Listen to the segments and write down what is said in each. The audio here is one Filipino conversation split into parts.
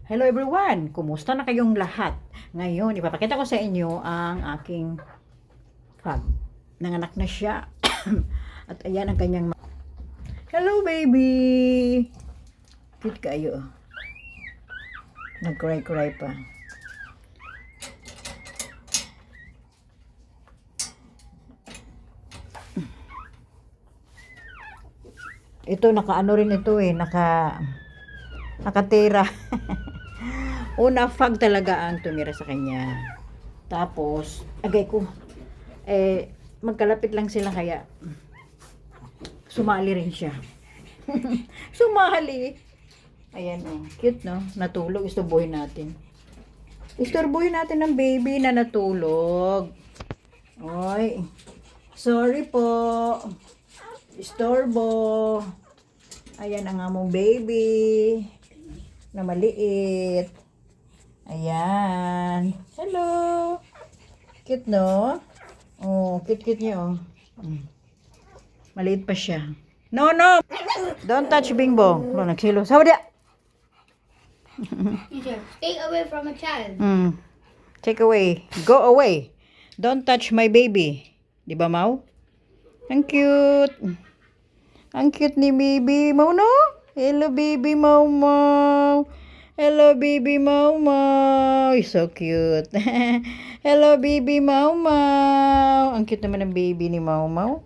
Hello everyone! Kumusta na kayong lahat? Ngayon, ipapakita ko sa inyo ang aking frog. Nanganak na siya. At ayan ang kanyang hello baby! Cute kayo. Nag-cry-cry pa. Ito, naka-ano rin ito eh. Nakatira. Una, fog talaga ang tumira sa kanya. Tapos, agay ko, magkalapit lang sila kaya sumali rin siya. Sumali. Ayan cute no? Natulog, istorbohin natin. Istorbohin natin ang baby na natulog. Oy. Sorry po. Istorbo. Ayan ang among baby na maliit. Ayan. Hello. Cute, no? Oh, cute niya, oh. Maliit pa siya. No, no! Don't touch Bingbo. Lo, nagsilo. Sawa dia! Teacher, stay away from a child. Take away. Go away. Don't touch my baby. Di ba, Mau? Ang cute. Ang cute ni baby. Mau, no? Hello, baby Mau Mau. Hello, baby Mau Mau. So cute. Hello, baby Mau Mau. Ang cute naman ng baby ni Mau Mau.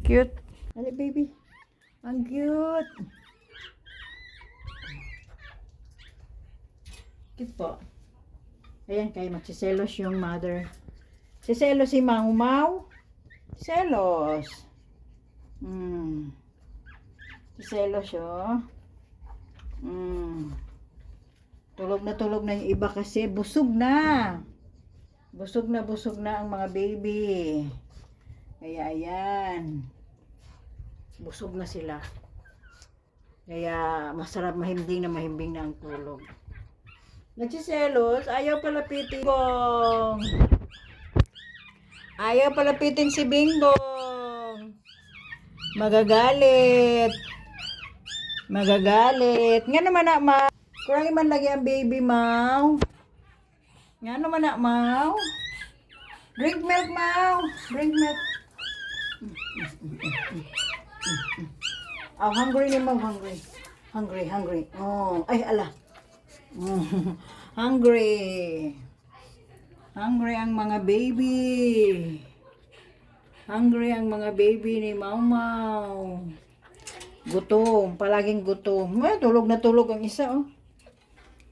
Cute. Hello, baby. Ang cute. Cute po. Ayan, kaya magsiselos yung mother. Siselos si Mau Mau. Selos. Siselos siya. Tulog na yung iba kasi busog na. Busog na ang mga baby. Kaya ayan. Busog na sila. Kaya masarap mahimbing na ang tulog. Nagsiselos, ayaw palapitin Bong. Ayaw palapitin si Bingbong. Magagalit. Nga naman na, Ma. Kurangin man lagi ang baby, Mau. Nga naman na, Mau. Drink milk, Mau. Drink milk. Oh, hungry ni Mau. Hungry. Oh, ay, ala. Hungry ang mga baby. Hungry ang mga baby ni Mau Mau. Gutom, palaging gutom. Tulog na tulog ang isa, oh.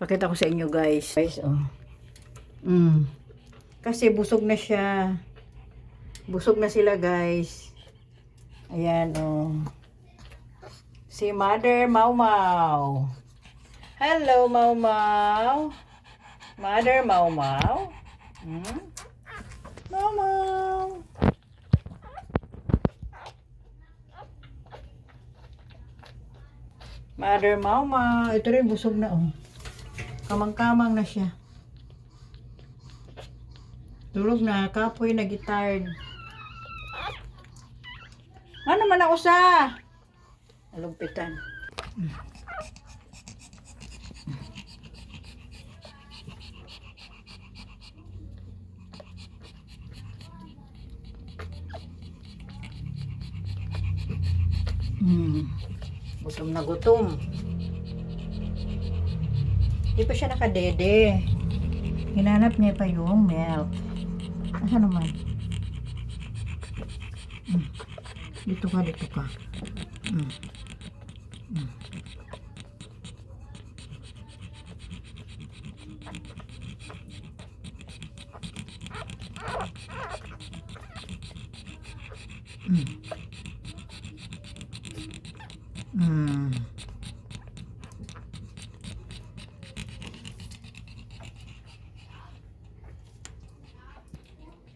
Pakita ko sa inyo, guys. Oh. Kasi busog na siya. Busog na sila, guys. Ayan, oh. Si Mother Mau Mau. Hello, Mau Mau. Mother Mau Mau. Mau Mau. Mother Mau Mau. Ito rin busog na, oh. Kamang-kamang na siya. Tulog na. Kapoy na gitard. Ano man ako sa? Alumpitan. Gutom na gutom. Di pa siya nakadede. Hinanap niya pa yung milk. Asa naman? Dito ka.